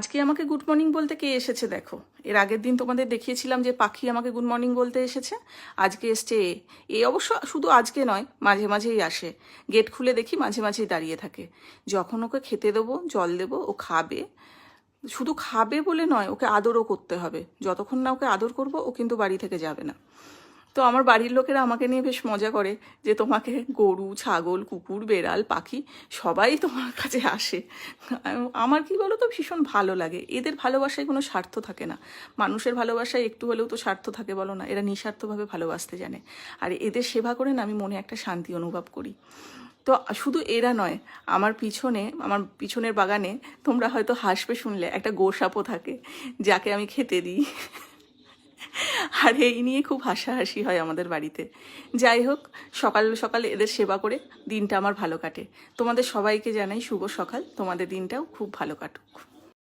আজকে আমাকে good morning বলতে কে এসেছে দেখো। এর আগের দিন তোমাদের দেখিয়েছিলাম যে পাখি আমাকে গুড মর্নিং বলতে এসেছে। আজকে এসছে এ অবশ্য শুধু আজকে নয়, মাঝে মাঝেই আসে। গেট খুলে দেখি মাঝে মাঝেই দাঁড়িয়ে থাকে। যখন ওকে খেতে দেবো, জল দেবো, ও খাবে। শুধু খাবে বলে নয়, ওকে আদরও করতে হবে। যতক্ষণ না ওকে আদর করবো, ও কিন্তু বাড়ি থেকে যাবে না। তো আমার বাড়ির লোকেরা আমাকে নিয়ে বেশ মজা করে যে তোমাকে গরু, ছাগল, কুকুর, বেড়াল, পাখি সবাই তোমার কাছে আসে। আমার কি বলো তো, ভীষণ ভালো লাগে। এদের ভালোবাসায় কোনো স্বার্থ থাকে না। মানুষের ভালোবাসায় একটু হলেও তো স্বার্থ থাকে বলো না। এরা নিঃস্বার্থভাবে ভালোবাসতে জানে। আর এদের সেবা করে না আমি মনে একটা শান্তি অনুভব করি। তো শুধু এরা নয়, আমার পিছনের বাগানে তোমরা হয়তো হাসবে শুনলে, একটা গোসাপও থাকে যাকে আমি খেতে দিই। আর এই নিয়ে খুব হাসাহাসি হয় আমাদের বাড়িতে। যাই হোক, সকাল সকাল এদের সেবা করে দিনটা আমার ভালো কাটে। তোমাদের সবাইকে জানাই শুভ সকাল, তোমাদের দিনটাও খুব ভালো কাটুক।